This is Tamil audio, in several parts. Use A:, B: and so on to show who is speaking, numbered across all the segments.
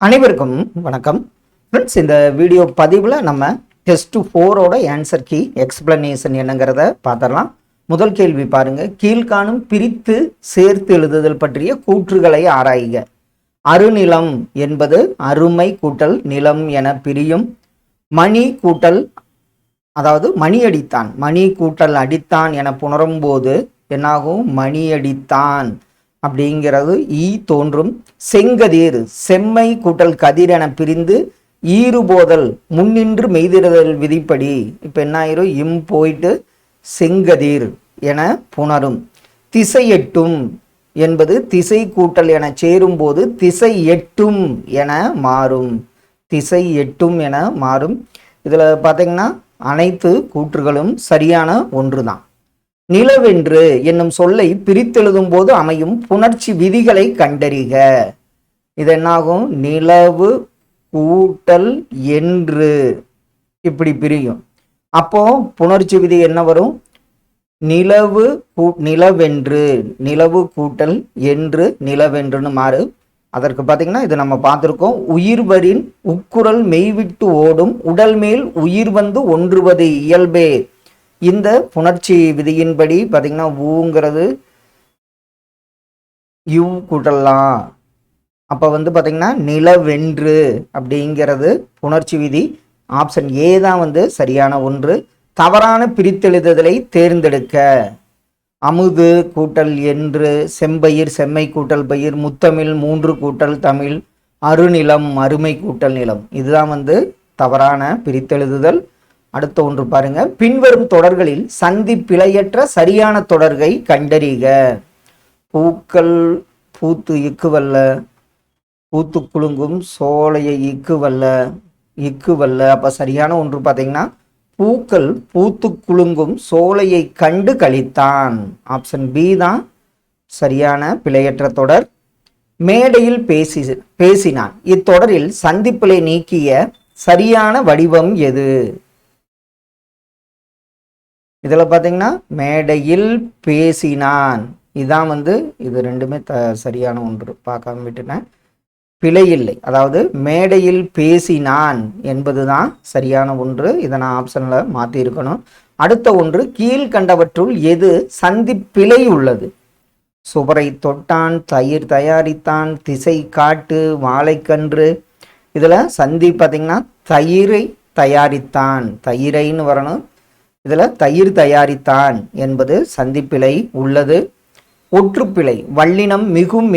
A: அனைவருக்கும் வணக்கம் ஃப்ரெண்ட்ஸ். இந்த வீடியோ பதிவில் நம்ம டெஸ்ட் 4ஓட ஆன்சர் கீ எக்ஸ்பிளனேஷன் என்னங்கிறத பார்த்துடலாம். முதல் கேள்வி பாருங்க. கீழ்காணும் பிரித்து சேர்த்து எழுதுதல் பற்றிய கூற்றுகளை ஆராய்க. அருநிலம் என்பது அருமை கூட்டல் நிலம் என பிரியும். மணி கூட்டல் அதாவது மணி அடித்தான், மணி கூட்டல் அடித்தான் என புணரும்போது என்னாகும்? மணி அடித்தான் அப்படிங்கிறது ஈ தோன்றும். செங்கதிர் செம்மை கூட்டல் கதிர் என பிரிந்து ஈறுபோதல் முன்னின்று மெய்திடுதல் விதிப்படி இப்போ என்ன ஆயிரும்? இம் போயிட்டு செங்கதிர் என புணரும். திசை எட்டும் என்பது திசை கூட்டல் என சேரும்போது திசை எட்டும் என மாறும். திசை எட்டும் என மாறும். இதில் பார்த்தீங்கன்னா அனைத்து கூற்றுகளும் சரியான ஒன்று தான். நிலவென்று என்னும் சொல்லை பிரித்தெழுதும் போது அமையும் புணர்ச்சி விதிகளை கண்டறிக. இது என்னாகும்? நிலவு கூட்டல் என்று இப்படி பிரியும். அப்போ புணர்ச்சி விதி என்ன வரும்? நிலவென்று, நிலவு கூட்டல் என்று நிலவென்றுன்னு மாறு. அதற்கு பார்த்தீங்கன்னா இது நம்ம பார்த்துருக்கோம். உயிர்வரின் உக்குரல் மெய்விட்டு ஓடும் உடல் மேல் உயிர் வந்து ஒன்றுவது இயல்பே. இந்த புணர்ச்சி விதியின்படி பார்த்தீங்கன்னா ஊங்கிறது யூ கூட்டலாம். அப்போ பார்த்தீங்கன்னா நிலவென்று அப்படிங்கிறது புணர்ச்சி விதி. ஆப்ஷன் ஏ தான் சரியான ஒன்று. தவறான பிரித்தெழுதுதலை தேர்ந்தெடுக்க. அமுது கூட்டல் என்று, செம்பயிர் செம்மை கூட்டல் பயிர், முத்தமிழ் மூன்று கூட்டல் தமிழ், அருநிலம் அருமை கூட்டல் நிலம். இதுதான் தவறான பிரித்தெழுதுதல். அடுத்த ஒன்று பாருங்க. பின்வரும் தொடர்களில் சந்தி பிழையற்ற சரியான தொடர்கை கண்டறிக. பூக்கள் பூத்து இக்குவல்ல, பூத்து குலுங்கும் சோலையை இக்குவல்ல, இக்குவல்ல. அப்ப சரியான ஒன்று பார்த்தீங்கன்னா பூக்கள் பூத்து குலுங்கும் சோலையை கண்டு கழித்தான். ஆப்ஷன் பி தான் சரியான பிழையற்ற தொடர். மேடையில் பேசினான். இத்தொடரில் சந்திப்பிலை நீக்கிய சரியான வடிவம் எது? இதில் பார்த்தீங்கன்னா மேடையில் பேசினான் இதான் இது ரெண்டுமே சரியான ஒன்று. பார்க்காம விட்டுனேன். பிழை இல்லை. அதாவது மேடையில் பேசினான் என்பது தான் சரியான ஒன்று. இதை நான் ஆப்ஷனில் மாற்றியிருக்கணும். அடுத்த ஒன்று, கீழ்கண்டவற்றுள் எது சந்தி பிழை உள்ளது? சுவரை தொட்டான், தயிர் தயாரித்தான், திசை காட்டு, வாழைக்கன்று. இதில் சந்தி பார்த்தீங்கன்னா தயிரை தயாரித்தான், தயிரைன்னு வரணும். இதில் தயிர் தயாரித்தான் என்பது சந்திப்பிழை உள்ளது. ஒற்றுப்பிழை. வல்லினம் மிகும்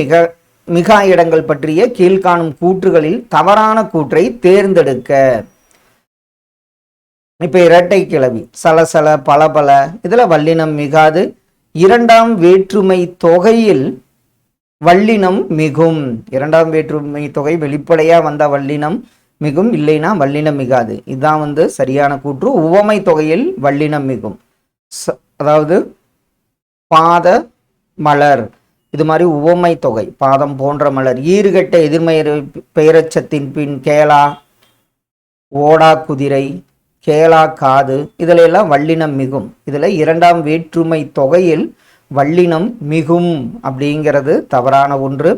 A: மிகா இடங்கள் பற்றிய கீழ்காணும் கூற்றுகளில் தவறான கூற்றை தேர்ந்தெடுக்க. இப்ப இரட்டை கிளவி சலசல பலபல. இதுல வல்லினம் மிகாது. இரண்டாம் வேற்றுமை தொகையில் வல்லினம் மிகும். இரண்டாம் வேற்றுமை தொகை வெளிப்படையா வந்த வல்லினம் மிகும், இல்லைன்னா வல்லினம் மிகாது. இதுதான் சரியான கூற்று. உவமை தொகையில் வல்லினம் மிகும். அதாவது பாத மலர், இது மாதிரி உவமை தொகை பாதம் போன்ற மலர். ஈறுகட்ட எதிர்மை பெயரச்சத்தின் பின் கேளா, ஓடா குதிரை, கேளா காது, இதுல எல்லாம் வல்லினம் மிகும். இதுல இரண்டாம் வேற்றுமை தொகையில் வல்லினம் மிகும் அப்படிங்கிறது தவறான ஒன்று.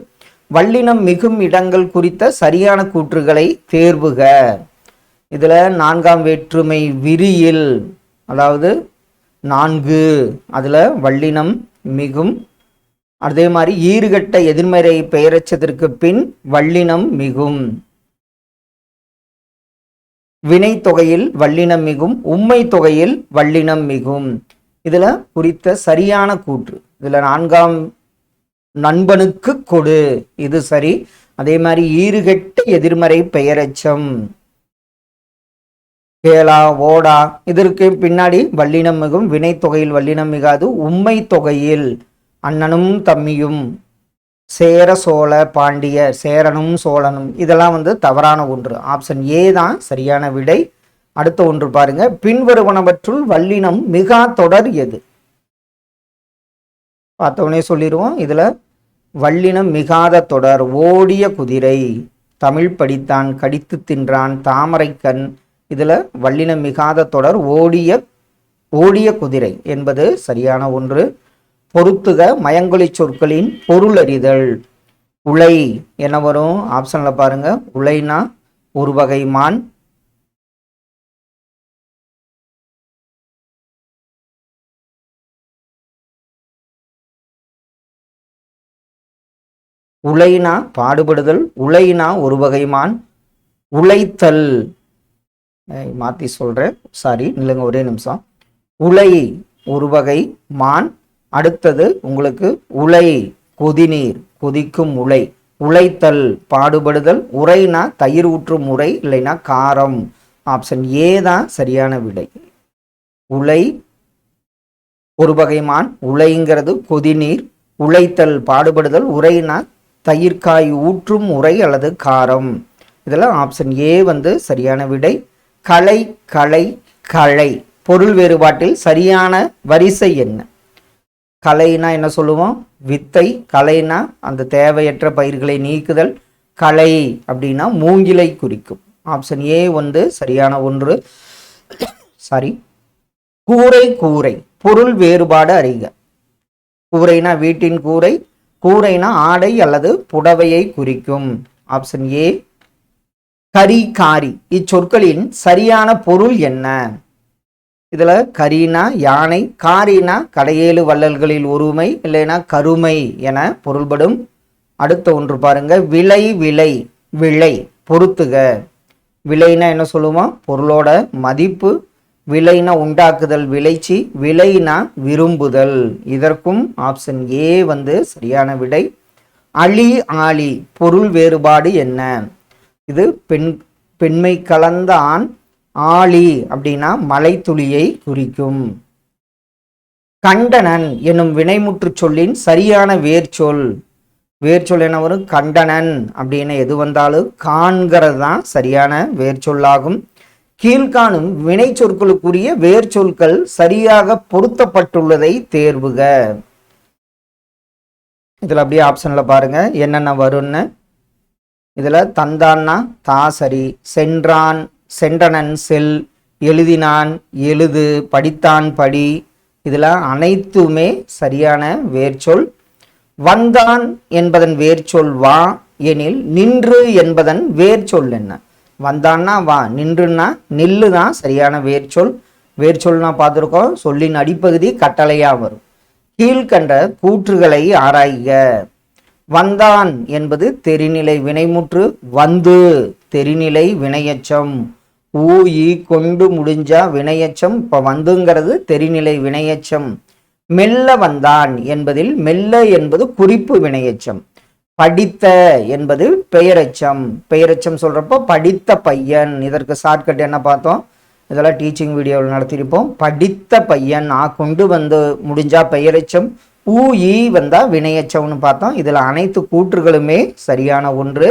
A: வல்லினம் மிகும் இடங்கள் குறித்த சரியான கூற்றுகளை தேர்வுக. இதுல நான்காம் வேற்றுமை விரியில், அதாவது 4, அதுல வல்லினம் மிகும். அதே மாதிரி ஈறுகட்ட எதிர்மறை பெயரச்சத்திற்கு பின் வல்லினம் மிகும். வினை தொகையில் வல்லினம் மிகும். உம்மை தொகையில் வல்லினம் மிகும். இதுல குறித்த சரியான கூற்று, இதுல 4ஆம் நண்பனுக்கு கொடு, இது சரி. அதே மாதிரி ஈறுகட்ட எதிர்மறை பெயரச்சம் கேளா, ஓடா, இதற்கு பின்னாடி வல்லினம் மிகும். வினை தொகையில் வல்லினம் மிகாது. உம்மை தொகையில் அண்ணனும் தம்மியும், சேர சோழ பாண்டிய, சேரனும் சோழனும், இதெல்லாம் தவறான ஒன்று. ஆப்ஷன் ஏ தான் சரியான விடை. அடுத்த ஒன்று பாருங்க. பின்வருவனவற்றுள் வல்லினம் மிகா தொடர் எது? பார்த்தவனே சொல்லிடுவோம். இதுல வல்லினம் மிகாத தொடர் ஓடிய குதிரை, தமிழ் படித்தான், கடித்து தின்றான், தாமரை கண். இதுல வல்லினம் மிகாத தொடர் ஓடிய குதிரை என்பது சரியான ஒன்று. பொருத்துக மயங்கொலி சொற்களின் பொருள் அறிதல். உலை என்ன வரும் ஆப்ஷன்ல பாருங்க. உலைனா ஒரு வகை மான். உலைனா பாடுபடுதல், உலைனா ஒரு வகை மான். உழைத்தல் மாத்தி சொல்றேன், சாரி நில்லுங்க ஒரே நிமிஷம். உலை ஒரு வகை மான். அடுத்தது உங்களுக்கு உலை கொதிநீர், கொதிக்கும் உலை. உழைத்தல் பாடுபடுதல். உரைனா தயிர் ஊற்றும் உரை, இல்லைன்னா காரம். ஆப்ஷன் ஏ தான் சரியான விடை. உலை ஒரு வகை மான், உலைங்கிறது கொதிநீர், உழைத்தல் பாடுபடுதல், உரைனா தயிர்காய் ஊற்றும் உரை அல்லது காரம். இதெல்லாம் ஆப்ஷன் ஏ வந்து சரியான விடை. களை களை களை பொருள் வேறுபாட்டில் சரியான வரிசை என்ன? களைனா என்ன சொல்லுவோம்? வித்தை. களைனா அந்த தேவையற்ற பயிர்களை நீக்குதல். களை அப்படின்னா மூங்கிலை குறிக்கும். ஆப்ஷன் ஏ வந்து சரியான ஒன்று. சாரி. கூரை கூரை பொருள் வேறுபாடு அறிக. கூரைனா வீட்டின் கூரை, கூரைனா ஆடை அல்லது புடவையை குறிக்கும். Option A. கரி காரி இச்சொற்களின் சரியான பொருள் என்ன? இதுல கரினா யானை, காரினா கடையேழு வள்ளல்களில் ஒருமை, இல்லைன்னா கருமை என பொருள்படும். அடுத்த ஒன்று பாருங்க. விலை விலை விலை பொறுத்துக. விலைனா என்ன சொல்லுவோம்? பொருளோட மதிப்பு. விலைனா உண்டாக்குதல் விளைச்சி, விலைனா விரும்புதல். இதற்கும் ஆப்ஷன் ஏ வந்து சரியான விடை. அழி ஆளி பொருள் வேறுபாடு என்ன? இது பெண்மை கலந்த ஆண். ஆளி அப்படின்னா மலைத்துளியை குறிக்கும். கண்டனன் என்னும் வினைமுற்று சொல்லின் சரியான வேர்ச்சொல். வேர்ச்சொல் என்ன வரும்? கண்டனன் அப்படின்னு எது வந்தாலும் காண்கிறது தான் சரியான வேர்ச்சொல்லாகும். கீழ்காணும் வினை சொற்களுக்குரிய வேர்ச்சொற்கள் சரியாக பொருத்தப்பட்டுள்ளதை தேர்வுக. இதுல அப்படியே ஆப்ஷன்ல பாருங்க என்னென்ன வரும்னு. இதுல தந்தான்னா தா சரி, சென்றான் சென்றனன் செல், எழுதினான் எழுது, படித்தான் படி. இதுல அனைத்துமே சரியான வேர்ச்சொல். வந்தான் என்பதன் வேர்ச்சொல் வா எனில் நின்று என்பதன் வேர்ச்சொல் என்ன? வந்தான்னா வா, நின்றுன்னா நில்லு தான் சரியான வேர்ச்சொல். வேர்ச்சொல்னா பார்த்துருக்கோம். சொல்லின் அடிப்பகுதி கட்டளையா வரும். கீழ்கண்ட கூற்றுகளை ஆராய்க. வந்தான் என்பது தெரிநிலை வினைமுற்று. வந்து தெரிநிலை வினையச்சம். ஊ கொண்டு முடிஞ்சா வினையச்சம். இப்ப வந்துங்கிறது தெரிநிலை வினையச்சம். மெல்ல வந்தான் என்பதில் மெல்ல என்பது குறிப்பு வினையச்சம். படித்த என்பது பெயரெச்சம். பெயரெச்சம் சொல்றப்போ படித்த பையன். இதற்கு ஷார்ட்கட் என்ன பார்த்தோம்? இதெல்லாம் டீச்சிங் வீடியோவில் நடத்தியிருப்போம். படித்த பையன். கொண்டு வந்து முடிஞ்சா பெயரெச்சம். ஊ வந்தா வினையச்சம்னு பார்த்தோம். இதுல அனைத்து கூற்றுகளுமே சரியான ஒன்று.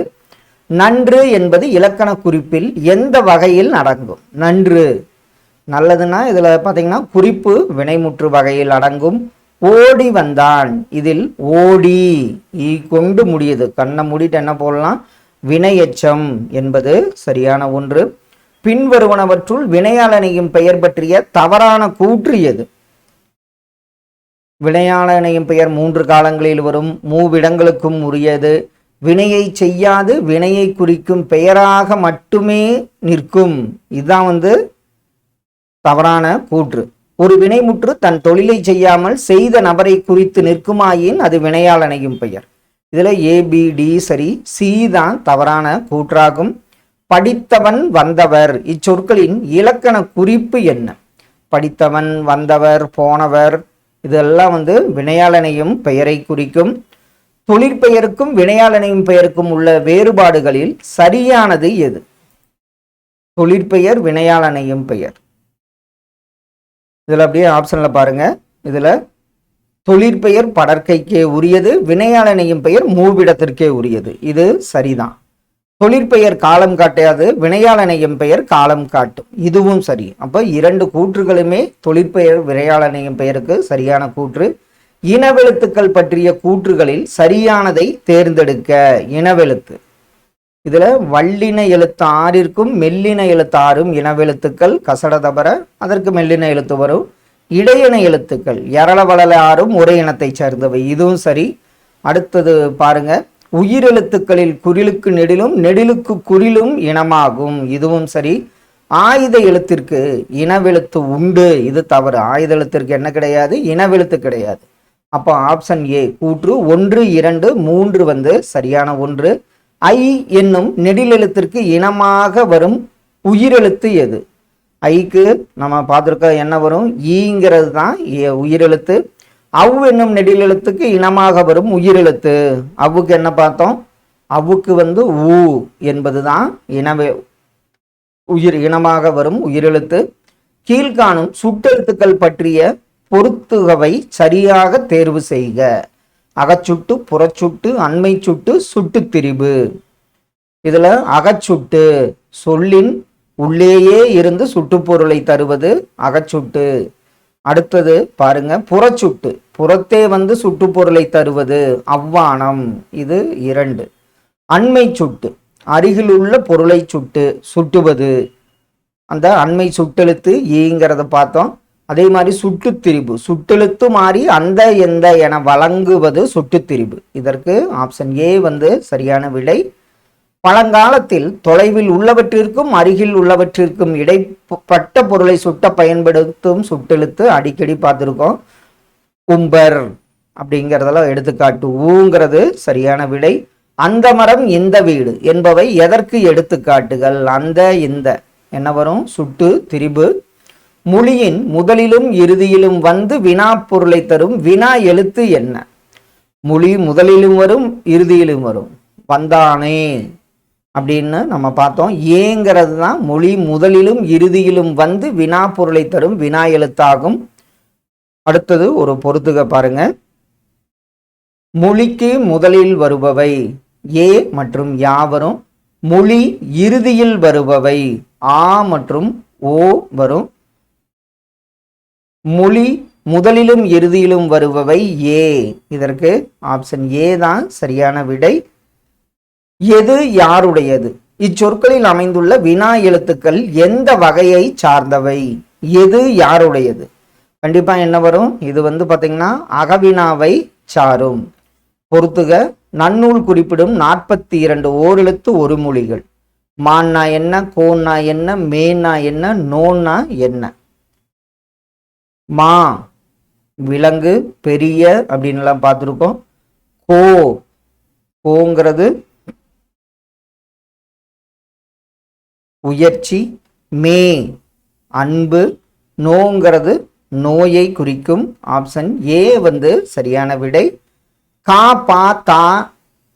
A: நன்று என்பது இலக்கண குறிப்பில் எந்த வகையில் அடங்கும்? நன்று நல்லதுன்னா இதுல பாத்தீங்கன்னா குறிப்பு வினைமுற்று வகையில் அடங்கும். ஓடி வந்தான், இதில் ஓடி கொண்டு முடியுது. கண்ணை மூடிட்டு என்ன போடலாம்? வினையச்சம் என்பது சரியான ஒன்று. பின்வருவனவற்றுள் வினையாளனையும் பெயர் பற்றிய தவறான கூற்று எது? வினையாளனையும் பெயர் 3 காலங்களில் வரும், மூவிடங்களுக்கும் உரியது, வினையை செய்யாது வினையை குறிக்கும் பெயராக மட்டுமே நிற்கும். இதுதான் தவறான கூற்று. ஒரு வினைமுற்று தன் தொழிலை செய்யாமல் செய்த நபரை குறித்து நிற்குமாயின் அது வினையாளனையும் பெயர். இதுல ABD சரி, சி தான் தவறான கூற்றாகும். படித்தவன் வந்தவர் இச்சொற்களின் இலக்கண குறிப்பு என்ன? படித்தவன், வந்தவர், போனவர் இதெல்லாம் வினையாளனையும் பெயரை குறிக்கும். தொழிற்பெயருக்கும் வினையாளனையும் பெயருக்கும் உள்ள வேறுபாடுகளில் சரியானது எது? தொழிற்பெயர், வினையாளனையும் பெயர். இதுல அப்படியே ஆப்ஷன்ல பாருங்க. இதுல தொழிற்பெயர் படற்கைக்கே உரியது, வினையாளனையும் பெயர் மூவிடத்திற்கே உரியது. இது சரிதான். தொழிற்பெயர் காலம் காட்டாது, வினையாளனையும் பெயர் காலம் காட்டும். இதுவும் சரி. அப்ப 2 கூற்றுகளுமே தொழிற்பெயர் வினையாளனையும் பெயருக்கு சரியான கூற்று. இனவெழுத்துக்கள் பற்றிய கூற்றுகளில் சரியானதை தேர்ந்தெடுக்க. இனவெழுத்து இதுல வல்லின எழுத்து 6ற்கும் மெல்லின எழுத்து 6ம் இனவெழுத்துக்கள். கசட தபர அதற்கு மெல்லின எழுத்து வரும். இடையின எழுத்துக்கள் எரள வளல 6ம் ஒரே இனத்தை சேர்ந்தவை. இதுவும் சரி. அடுத்தது பாருங்க. உயிரெழுத்துக்களில் குறிலுக்கு நெடிலும் நெடிலுக்கு குறிலும் இனமாகும். இதுவும் சரி. ஆயுத எழுத்திற்கு இனவெழுத்து உண்டு, இது தவறு. ஆயுத எழுத்திற்கு என்ன கிடையாது? இனவெழுத்து கிடையாது. அப்போ ஆப்ஷன் ஏ கூற்று 1, 2, 3 வந்து சரியான ஒன்று. ஐ என்னும் நெடிலெழுத்திற்கு இனமாக வரும் உயிரெழுத்து எது? ஐக்கு நம்ம பார்த்துருக்க என்ன வரும்? ஈங்கிறது தான் உயிரெழுத்து. அவ் என்னும் நெடிலெழுத்துக்கு இனமாக வரும் உயிரெழுத்து. அவ்வுக்கு என்ன பார்த்தோம்? அவ்வுக்கு வந்து ஊ என்பது தான் இனமாக வரும் உயிரெழுத்து. கீழ்காணும் சுட்டெழுத்துக்கள் பற்றிய பொருத்துகவை சரியாக தேர்வு செய்க. அகச்சுட்டு, புறச்சுட்டு, அண்மை சுட்டு, சுட்டு திரிபு. இதுல அகச்சுட்டு சொல்லின் உள்ளேயே இருந்து சுட்டுப்பொருளை தருவது அகச்சுட்டு. அடுத்தது பாருங்க, புறச்சுட்டு புறத்தே வந்து சுட்டுப்பொருளை தருவது அவ்வானம், இது 2. அண்மை சுட்டு அருகில் உள்ள பொருளை சுட்டு சுட்டுவது, அந்த அண்மை சுட்டெழுத்து ஈங்கிறத பார்த்தோம். அதே மாதிரி சுட்டு திரிபு சுட்டெழுத்து மாறி அந்த எந்த என வழங்குவது சுட்டு திரிபு. இதற்கு ஆப்ஷன் ஏ வந்து சரியான விடை. பழங்காலத்தில் தொலைவில் உள்ளவற்றிற்கும் அருகில் உள்ளவற்றிற்கும் இடைப்பட்ட பொருளை சுட்ட பயன்படுத்தும் சுட்டெழுத்து அடிக்கடி பார்த்துருக்கோம். கும்பர் அப்படிங்கிறதெல்லாம் எடுத்துக்காட்டு. ஊங்கிறது சரியான விடை. அந்த மரம் இந்த வீடு என்பவை எதற்கு எடுத்துக்காட்டுகள்? அந்த இந்த என்ன வரும்? சுட்டு திரிபு. மொழியின் முதலிலும் இறுதியிலும் வந்து வினா பொருளை தரும் வினா எழுத்து என்ன? மொழி முதலிலும் வரும், இறுதியிலும் வரும். வந்தானே அப்படின்னு நம்ம பார்த்தோம். ஏங்கிறது தான் மொழி முதலிலும் இறுதியிலும் வந்து வினா பொருளை தரும் வினா எழுத்தாகும். அடுத்தது ஒரு பொறுத்துக பாருங்க. மொழிக்கு முதலில் வருபவை ஏ மற்றும் யா வரும். மொழி இறுதியில் வருபவை ஆ மற்றும் ஓ வரும். மொழி முதலிலும் இறுதியிலும் வருபவை ஏ. இதற்கு ஆப்ஷன் ஏ தான் சரியான விடை. எது யாருடையது? இச்சொற்களில் அமைந்துள்ள வினா எழுத்துக்கள் எந்த வகையை சார்ந்தவை? எது யாருடையது? கண்டிப்பா என்ன வரும்? இது வந்து பாத்தீங்கன்னா அகவினாவை சாரும். பொறுத்துக. நன்னூல் குறிப்பிடும் 42 ஓரெழுத்து ஒரு மொழிகள். மான்னா என்ன? கோன்னா என்ன? மேன்னா என்ன? நோன்னா என்ன? மா விலங்கு, பெரிய அப்படின்லாம் பார்த்துருக்கோம். கோங்கிறது உயர்ச்சி, மே அன்பு, நோங்கிறது நோயை குறிக்கும். ஆப்ஷன் ஏ வந்து சரியான விடை. கா, பா, தா,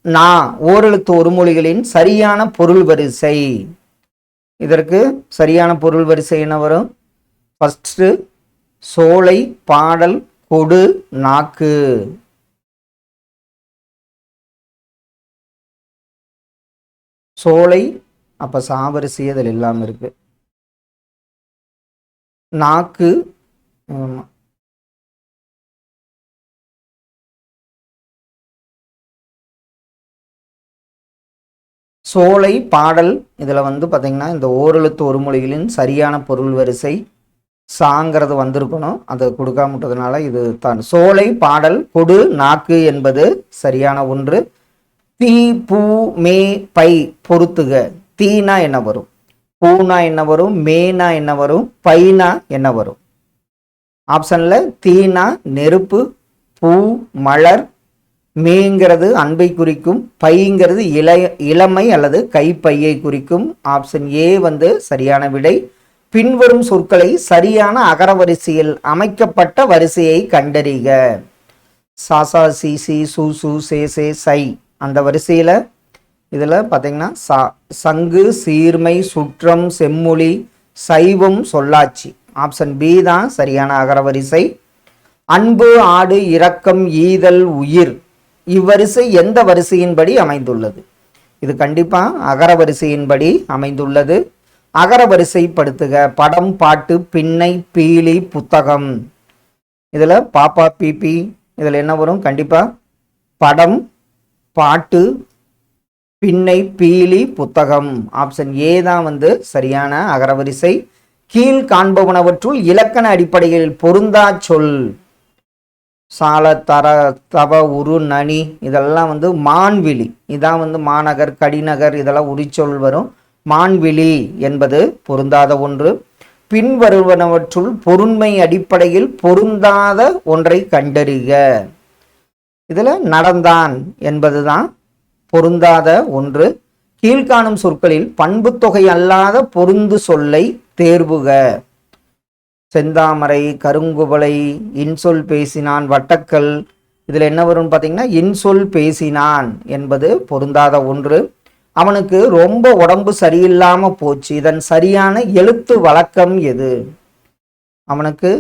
A: நா ஓரெழுத்து ஒரு மொழிகளின் சரியான பொருள் வரிசை. இதற்கு சரியான பொருள் வரிசை என்ன வரும்? ஃபர்ஸ்ட் சோலை, பாடல், கொடு, நாக்கு. சோலை அப்ப சாவரிசை அதில் இல்லாம இருக்கு. நாக்கு சோலை, பாடல் இதுல வந்து பாத்தீங்கன்னா இந்த ஓரெழுத்து ஒரு மொழிகளின் சரியான பொருள் வரிசை சாங்கிறது வந்திருக்கணும். அதை கொடுக்காம விட்டதுனால இது தான். சோலை, பாடல், கொடு, நாக்கு என்பது சரியான ஒன்று. தீ, பூ, மே, பை பொறுத்துக. தீனா என்ன வரும்? பூனா என்ன வரும்? மேனா என்ன வரும்? பைனா என்ன வரும்? ஆப்ஷன்ல தீனா நெருப்பு, பூ மலர், மேங்கிறது அன்பை குறிக்கும், பைங்கிறது இளமை அல்லது கைப்பையை குறிக்கும். ஆப்ஷன் ஏ வந்து சரியான விடை. பின்வரும் சொற்களை சரியான அகரவரிசையில் அமைக்கப்பட்ட வரிசையை கண்டறிக. சாசா, சிசி, சூசு, சேசே, சை அந்த வரிசையில இதுல பாத்தீங்கன்னா சங்கு, சீர்மை, சுற்றம், செம்மொழி, சைவம், சொல்லாட்சி. ஆப்ஷன் பி தான் சரியான அகரவரிசை. அன்பு, ஆடு, இரக்கம், ஈதல், உயிர் இவ்வரிசை எந்த வரிசையின்படி அமைந்துள்ளது? இது கண்டிப்பா அகரவரிசையின்படி அமைந்துள்ளது. அகரவரிசைப்படுத்துக. படம், பாட்டு, பின்னை, பீலி, புத்தகம். இதுல பாப்பா, பிபி இதுல என்ன வரும்? கண்டிப்பா படம், பாட்டு, பின்னை, பீலி, புத்தகம். ஆப்ஷன் ஏ தான் வந்து சரியான அகரவரிசை. கீழ் காண்பவனவற்றுள் இலக்கண அடிப்படையில் பொருந்தா சொல். சால தர தவ உரு நனி இதெல்லாம் வந்து மான்விழி. இதான் வந்து மாநகர் கடிநகர் இதெல்லாம் உரிச்சொல் வரும். மான்விழி என்பது பொருந்தாத ஒன்று. பின்வருவனவற்றுள் பொருண்மை அடிப்படையில் பொருந்தாத ஒன்றை கண்டறிக. இதில் நடந்தான் என்பதுதான் பொருந்தாத ஒன்று. கீழ்காணும் சொற்களில் பண்பு தொகை அல்லாத பொருந்து சொல்லை தேர்வுக. செந்தாமரை, கருங்குவளை, இன்சொல் பேசினான், வட்டக்கல். இதில் என்ன வரும்னு பார்த்தீங்கன்னா இன்சொல் பேசினான் என்பது பொருந்தாத ஒன்று. அவனுக்கு ரொம்ப உடம்பு சரியில்லாமல் போச்சு. இதன் சரியான எழுத்து வழக்கம் எது? அவனுக்கு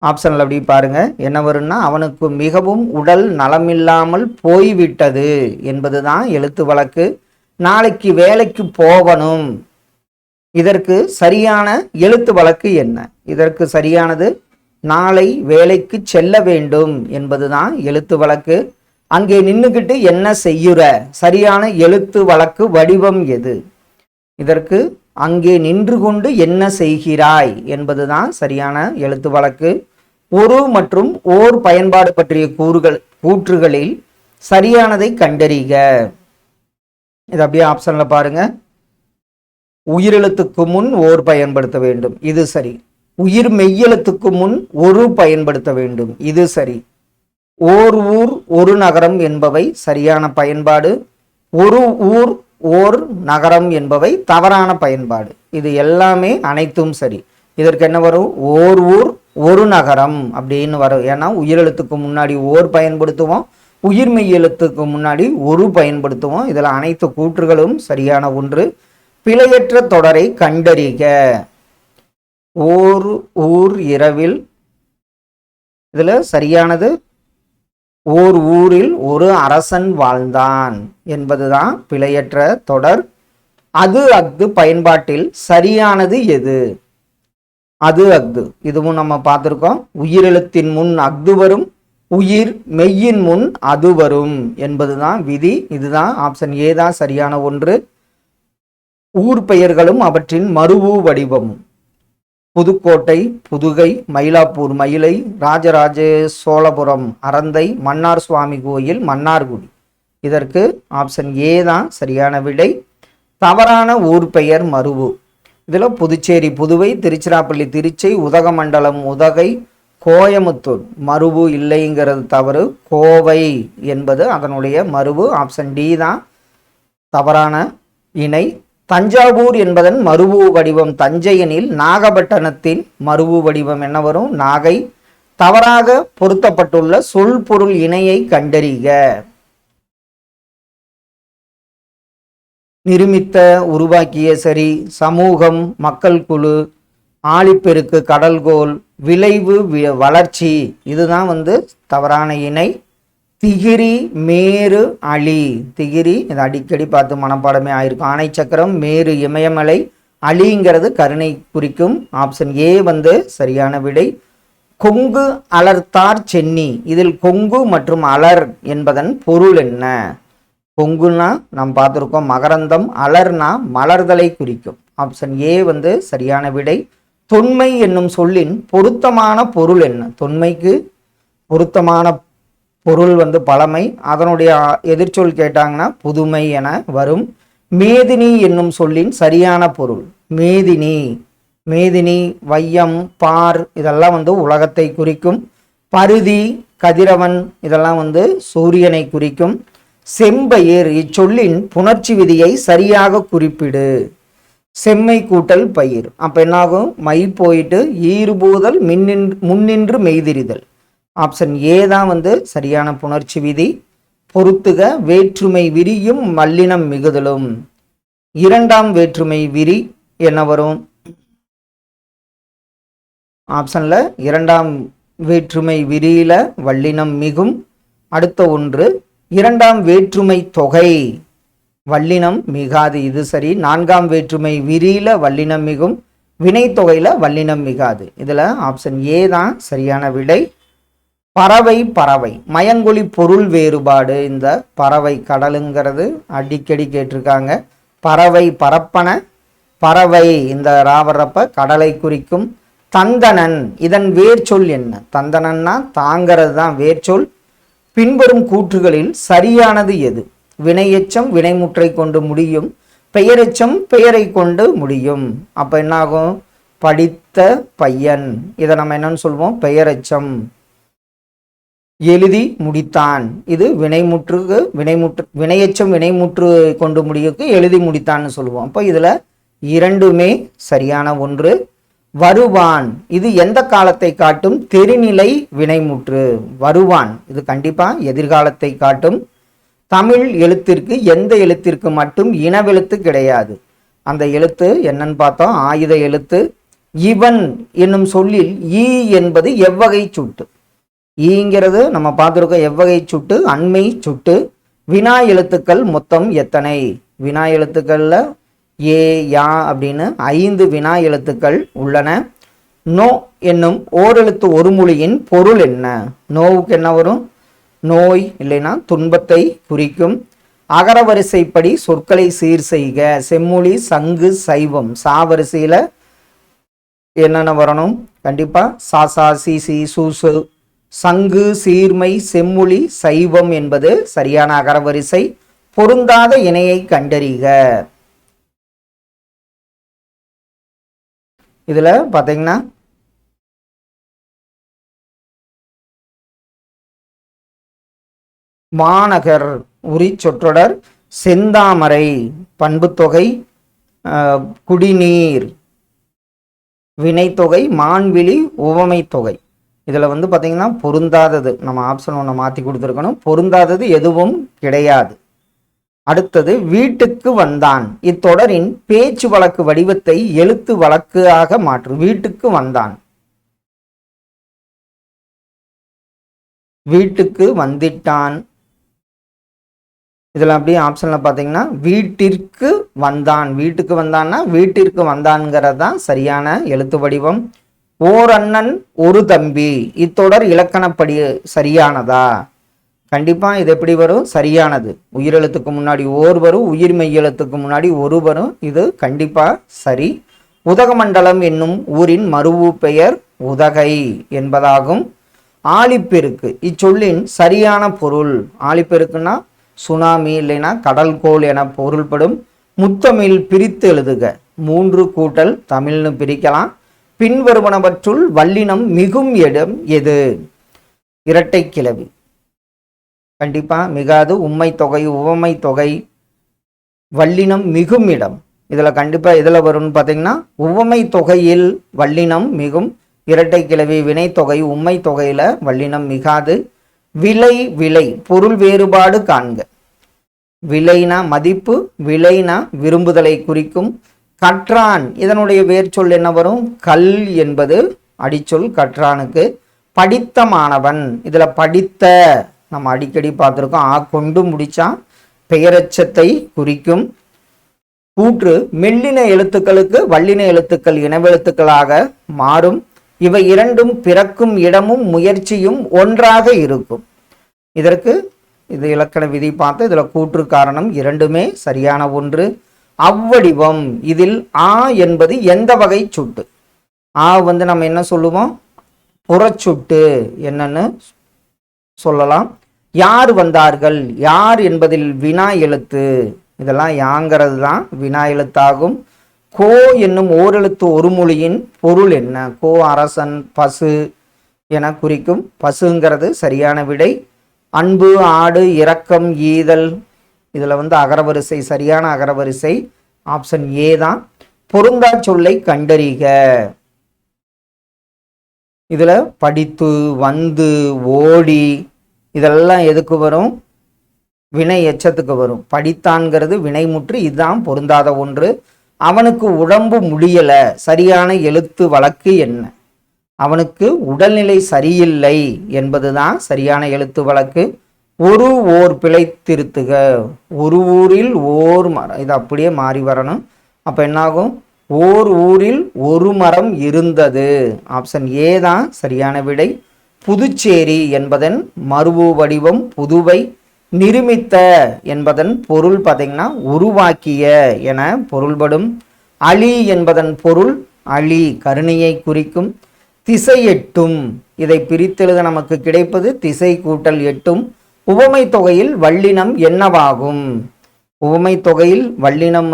A: ஆப்ஷனில் அப்படி பாருங்க என்ன வரும்னா அவனுக்கு மிகவும் உடல் நலமில்லாமல் போய்விட்டது என்பது தான் எழுத்து வழக்கு. நாளைக்கு வேலைக்கு போகணும். இதற்கு சரியான எழுத்து வழக்கு என்ன? இதற்கு சரியானது நாளை வேலைக்கு செல்ல வேண்டும் என்பதுதான் எழுத்து வழக்கு. அங்கே நின்றுக்கிட்டு என்ன செய்யுற? சரியான எழுத்து வழக்கு வடிவம் எது? இதற்கு அங்கே நின்று கொண்டு என்ன செய்கிறாய் என்பதுதான் சரியான எழுத்து வழக்கு. ஒரு மற்றும் ஓர் பயன்பாடு பற்றிய கூற்றுகளில் சரியானதை கண்டறிக. இது அப்படியே ஆப்ஷன்ல பாருங்க. உயிரெழுத்துக்கு முன் ஓர் பயன்படுத்த வேண்டும், இது சரி. உயிர் மெய்யெழுத்துக்கு முன் ஒரு பயன்படுத்த வேண்டும், இது சரி. ஓர் ஊர் ஒரு நகரம் என்பவை சரியான பயன்பாடு. ஒரு ஊர் ஓர் நகரம் என்பவை தவறான பயன்பாடு. இது எல்லாமே அனைத்தும் சரி. இதற்கு என்ன வரும்? ஓர் ஊர் ஒரு நகரம் அப்படின்னு வரும். ஏன்னா உயிரெழுத்துக்கு முன்னாடி ஓர் பயன்படுத்துவோம், உயிர் மெய் எழுத்துக்கு முன்னாடி ஒரு பயன்படுத்துவோம். இதில் அனைத்து கூற்றுகளும் சரியான ஒன்று. பிழையற்ற தொடரை கண்டறிக. ஓர் ஊர் இரவில். இதுல சரியானது ஓர் ஊரில் ஒரு அரசன் வாழ்ந்தான் என்பதுதான் பிழையற்ற தொடர். அது அஃது பயன்பாட்டில் சரியானது எது? அது அஃது. இதுவும் நம்ம பார்த்துருக்கோம். உயிரெழுத்தின் முன் அஃது வரும், உயிர் மெய்யின் முன் அது வரும் என்பதுதான் விதி. இதுதான் ஆப்ஷன் ஏ தான் சரியான ஒன்று. ஊர் பெயர்களும் அவற்றின் மருவு வடிவமும். புதுக்கோட்டை புதுகை, மயிலாப்பூர் மயிலை, ராஜராஜ சோழபுரம் அரந்தை, மன்னார் சுவாமி கோயில் மன்னார்குடி. இதற்கு ஆப்ஷன் ஏ தான் சரியான விடை. தவறான ஊர் பெயர் மருவு. இதில் புதுச்சேரி புதுவை, திருச்சிராப்பள்ளி திருச்சி, உதகமண்டலம் உதகை, கோயமுத்தூர் மருவு இல்லைங்கிறது தவறு. கோவை என்பது அதனுடைய மருவு. ஆப்ஷன் டி தான் தவறான இணை. தஞ்சாவூர் என்பதன் மருவு வடிவம் தஞ்சையெனில் நாகப்பட்டினத்தின் மருவு வடிவம் என்ன வரும்? நாகை. தவறாக பொருத்தப்பட்டுள்ள சொல் பொருள் இணையை கண்டறிக. நிருமித்த, உருவாக்கிய சரி, சமூகம், மக்கள் குழு, ஆழிப்பெருக்கு, கடல்கோள், விளைவு, வளர்ச்சி. இதுதான் தவறான இணை. திகிரி, மேரு, அலி. திகிரி இது அடிக்கடி பார்த்து மனப்பாடமே ஆயிருக்கும். ஆணை சக்கரம், மேரு இமயமலை, அலிங்கிறது கருணை குறிக்கும். ஆப்ஷன் ஏ சரியான விடை. கொங்கு அலர்த்தார் சென்னி. இதில் கொங்கு மற்றும் அலர் என்பதன் பொருள் என்ன? கொங்குன்னா நாம் பார்த்துருக்கோம் மகரந்தம், அலர்னா மலர்தலை குறிக்கும். ஆப்ஷன் ஏ சரியான விடை. தொன்மை என்னும் சொல்லின் பொருத்தமான பொருள் என்ன? தொன்மைக்கு பொருத்தமான பொருள் பழமை. அதனுடைய எதிர்ச்சொல் கேட்டாங்கன்னா புதுமை என வரும். மேதினி என்னும் சொல்லின் சரியான பொருள். மேதினி, மேதினி, வையம், பார் இதெல்லாம் உலகத்தை குறிக்கும். பருதி, கதிரவன் இதெல்லாம் சூரியனை குறிக்கும். செம்பயிர் இச்சொல்லின் புணர்ச்சி விதியை சரியாக குறிப்பிடு. செம்மை கூட்டல் பயிர். அப்ப என்னாகும்? மை போயிட்டு ஈறுபூதல் முன்னின்று மெய்திரிதல். ஆப்ஷன் ஏ தான் சரியான புணர்ச்சி விதி. பொறுத்துக. வேற்றுமை விரியும் மல்லினம் மிகுதலும். இரண்டாம் வேற்றுமை விரி என்ன வரும்? ஆப்ஷன்ல இரண்டாம் வேற்றுமை விரியில வல்லினம் மிகும். அடுத்த ஒன்று இரண்டாம் வேற்றுமை தொகை வல்லினம் மிகாது, இது சரி. நான்காம் வேற்றுமை விரியில வல்லினம் மிகும், வினை தொகையில வல்லினம் மிகாது. இதுல ஆப்ஷன் ஏ தான் சரியான விடை. பறவை, பறவை மயங்கொலி பொருள் வேறுபாடு. இந்த பறவை கடலுங்கிறது அடிக்கடி கேட்டிருக்காங்க. பறவை பரப்பன, பறவை இந்த ராவரப்ப கடலை குறிக்கும். தந்தனன் இதன் வேர்ச்சொல் என்ன? தந்தனன்னா தாங்கிறது தான் வேர்ச்சொல். பின்வரும் கூற்றுகளில் சரியானது எது? வினையெச்சம் வினைமுற்றை கொண்டு முடியும், பெயரெச்சம் பெயரை கொண்டு முடியும். அப்ப என்ன ஆகும்? படித்த பையன், இதை நம்ம என்னன்னு சொல்வோம்? பெயரெச்சம். எழுதி முடித்தான், இது வினையெச்சம் வினைமுற்று கொண்டு முடியுக்கு எழுதி முடித்தான்னு சொல்லுவோம். அப்போ இதுல இரண்டுமே சரியான ஒன்று. வருவான், இது எந்த காலத்தை காட்டும்? தெரிநிலை வினைமுற்று. வருவான் இது கண்டிப்பா எதிர்காலத்தை காட்டும். தமிழ் எழுத்திற்கு எந்த எழுத்திற்கு மட்டும் இனவெழுத்து கிடையாது. அந்த எழுத்து என்னன்னு பார்த்தோம்? ஆயுத எழுத்து. இவன் என்னும் சொல்லில் ஈ என்பது எவ்வகை சுட்டு? ஈங்கிறது நம்ம பார்த்துருக்கோம் எவ்வகை சுட்டு? அண்மை சுட்டு. வினா எழுத்துக்கள் மொத்தம் எத்தனை? வினா எழுத்துக்கள்ல ஏ யா அப்படின்னு 5 வினா எழுத்துக்கள் உள்ளன. நோ என்னும் ஓரெழுத்து ஒரு மொழியின் பொருள் என்ன? நோவுக்கு என்ன வரும்? நோய் இல்லைன்னா துன்பத்தை குறிக்கும். அகரவரிசைப்படி சொற்களை சீர் செய்க. செம்மொழி சங்கு சைவம். சாவரிசையில என்னென்ன வரணும்? கண்டிப்பா சாசா சிசி சூசு. சங்கு சீர்மை செம்மொழி சைவம் என்பது சரியான அகரவரிசை. பொருந்தாத இணையை கண்டறிக. இதுல பாத்தீங்கன்னா மாநகர் உரி சொற்றொடர், செந்தாமரை பண்புத்தொகை, குடிநீர் வினைத்தொகை, மான்விழி உவமை தொகை. இதுல பாத்தீங்கன்னா பொருந்தாதது நம்ம ஆப்ஷன் ஒன்று மாற்றி கொடுத்துருக்கணும். பொருந்தாதது எதுவும் கிடையாது. அடுத்தது வீட்டுக்கு வந்தான். இத்தொடரின் பேச்சு வழக்கு வடிவத்தை எழுத்து வழக்காக மாற்று. வீட்டுக்கு வந்தான், வீட்டுக்கு வந்திட்டான். இதுல அப்படியே ஆப்ஷன்ல பாத்தீங்கன்னா வீட்டிற்கு வந்தான். வீட்டுக்கு வந்தான்னா வீட்டிற்கு வந்தான்ங்கிறது தான் சரியான எழுத்து வடிவம். ஓர் அண்ணன் ஒரு தம்பி. இத்தொடர் இலக்கணப்படி சரியானதா? கண்டிப்பா இது எப்படி வரும்? சரியானது. உயிரெழுத்துக்கு முன்னாடி ஓர் வரும், உயிர் மெய்யெழுத்துக்கு முன்னாடி ஒரு வரும். இது கண்டிப்பா சரி. உதகமண்டலம் என்னும் ஊரின் மருவு பெயர் உதகை என்பதாகும். ஆழிப்பெருக்கு இச்சொல்லின் சரியான பொருள். ஆழிப்பெருக்குன்னா சுனாமி இல்லைன்னா கடல்கோள் என பொருள்படும். முத்தமிழ் பிரித்து எழுதுக. 3 கூட்டல் தமிழ்னு பிரிக்கலாம். பின்வருவனவற்றுள் வல்லினம் மிகும் இடம் எது? இரட்டை கிளவி. கண்டிப்பா மிகாது. உம்மை தொகை உவமை தொகை. வல்லினம் மிகும் இடம் இதுல கண்டிப்பா எதுல வரும்னு பாத்தீங்கன்னா உவமை தொகையில் வல்லினம் மிகும். இரட்டை கிளவி வினை தொகை உம்மை தொகையில வல்லினம் மிகாது. விலை விலை பொருள் வேறுபாடு காண்க. விலைனா மதிப்பு, விலைனா விரும்புதலை குறிக்கும். கற்றான் இதனுடைய வேர்ச்சொல் என்ன வரும்? கல் என்பது அடிச்சொல் கற்றானுக்கு. படித்த மாணவன் இதுல படித்த நம்ம அடிக்கடி பார்த்துருக்கோம். கொண்டு முடிச்சா பெயரெச்சத்தை குறிக்கும். கூற்று மெல்லின எழுத்துக்களுக்கு வல்லின எழுத்துக்கள் இனவெழுத்துக்களாக மாறும். இவை இரண்டும் பிறக்கும் இடமும் முயற்சியும் ஒன்றாக இருக்கும். இதற்கு இது இலக்கண விதி பார்த்து இதுல கூற்று காரணம் இரண்டுமே சரியான ஒன்று. அவ்வடிவம் இதில் ஆ என்பது எந்த வகை சுட்டு? நம்ம என்ன சொல்லுவோம்? புறச்சுட்டு என்னன்னு சொல்லலாம். யார் வந்தார்கள்? யார் என்பதில் வினா எழுத்து. இதெல்லாம் யாங்கிறது தான் வினா எழுத்தாகும். கோ என்னும் ஓரெழுத்து ஒரு மொழியின் பொருள் என்ன? கோ அரசன் பசு என குறிக்கும். பசுங்கிறது சரியான விடை. அன்பு ஆடு இரக்கம் ஈதல் இதுல அகரவரிசை சரியான அகரவரிசை ஆப்ஷன் ஏ தான். பொருந்தா சொல்லை கண்டறிக. இதுல படித்து வந்து ஓடி இதெல்லாம் எதுக்கு வரும்? வினை எச்சத்துக்கு வரும். படித்தான்கிறது வினைமுற்று, இதுதான் பொருந்தாத ஒன்று. அவனுக்கு உடம்பு முடியல சரியான எழுத்து வழக்கு என்ன? அவனுக்கு உடல்நிலை சரியில்லை என்பதுதான் சரியான எழுத்து வழக்கு. ஒரு ஓர் பிழைத்திருத்துக. ஒரு ஊரில் ஓர் மரம். இது அப்படியே மாறி வரணும். அப்ப என்னாகும்? ஓர் ஊரில் ஒரு மரம் இருந்தது. ஆப்ஷன் ஏ தான் சரியான விடை. புதுச்சேரி என்பதன் மருவு வடிவம் புதுவை. நிருமித்த என்பதன் பொருள் பார்த்தீங்கன்னா உருவாக்கிய என பொருள்படும். அலி என்பதன் பொருள் அழி கருணையை குறிக்கும். திசை எட்டும், இதை பிரித்தெழுத நமக்கு கிடைப்பது திசை கூட்டல் எட்டும். உவமை தொகையில் வல்லினம் என்னவாகும்? உவமை தொகையில் வல்லினம்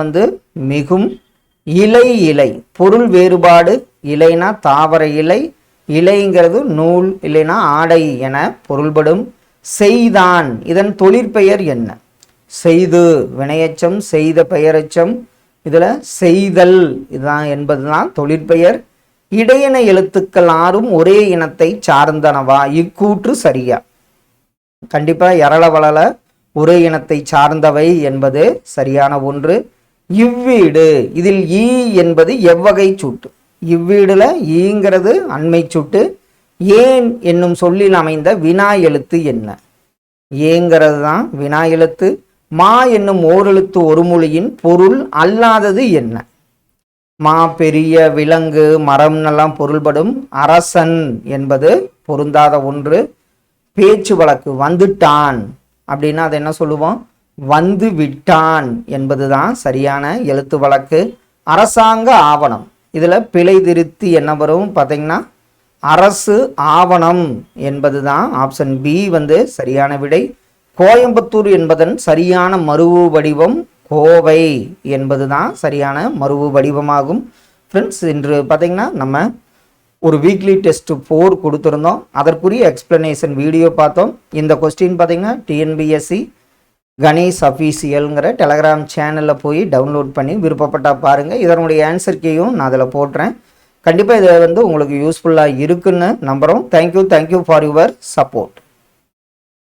A: மிகும். இலை இலை பொருள் வேறுபாடு. இலைனா தாவர இலை, இலைங்கிறது நூல் இல்லைனா ஆடை என பொருள்படும். செய்தான், இதன் தொழிற்பெயர் என்ன? செய்து வினையச்சம், செய்த பெயரச்சம், இதில் செய்தல் இதுதான் என்பதுதான் தொழிற்பெயர். இடையின எழுத்துக்கள் ஆறும் ஒரே இனத்தை சார்ந்தனவா? இக்கூற்று சரியா? கண்டிப்பாக எரள வளல ஒரே இனத்தை சார்ந்தவை என்பது சரியான ஒன்று. இவ்வீடு, இதில் ஈ என்பது எவ்வகை சூட்டு? இவ்வீடுல ஈங்கிறது அண்மை சூட்டு. ஏன் என்னும் சொல்லில் அமைந்த வினா எழுத்து என்ன? ஏங்கிறது தான் வினா எழுத்து. மா என்னும் ஓரெழுத்து ஒரு மொழியின் பொருள் அல்லாதது என்ன? மா பெரிய, விலங்கு, மரம் எல்லாம் பொருள்படும். அரசன் என்பது பொருந்தாத ஒன்று. பேச்சு வழக்கு வந்துட்டான் அப்படின்னா அது என்ன சொல்லுவோம்? வந்து விட்டான் என்பதுதான் சரியான எழுத்து வழக்கு. அரசாங்க ஆவணம், இதில் பிழை திருத்தி என்ன வரும் பார்த்தீங்கன்னா அரசு ஆவணம் என்பதுதான் ஆப்ஷன் பி சரியான விடை. கோயம்புத்தூர் என்பதன் சரியான மருவு வடிவம் கோவை என்பதுதான் சரியான மருவு வடிவமாகும். ஃப்ரெண்ட்ஸ், இன்று பார்த்தீங்கன்னா நம்ம ஒரு வீக்லி டெஸ்ட் 4 கொடுத்துருந்தோம். அதற்குரிய எக்ஸ்பிளனேஷன் வீடியோ பார்த்தோம். இந்த கொஸ்டின் பார்த்தீங்கன்னா டிஎன்பிஎஸ்சி கணேஷ் அஃபீஷியல்ங்கிற டெலகிராம் சேனலில் போய் டவுன்லோட் பண்ணி விருப்பப்பட்டால் பாருங்கள். இதனுடைய ஆன்சர் கீயும் நான் அதில் போடுறேன். கண்டிப்பாக இது உங்களுக்கு யூஸ்ஃபுல்லாக இருக்குன்னு நம்புகிறோம். Thank you for your support.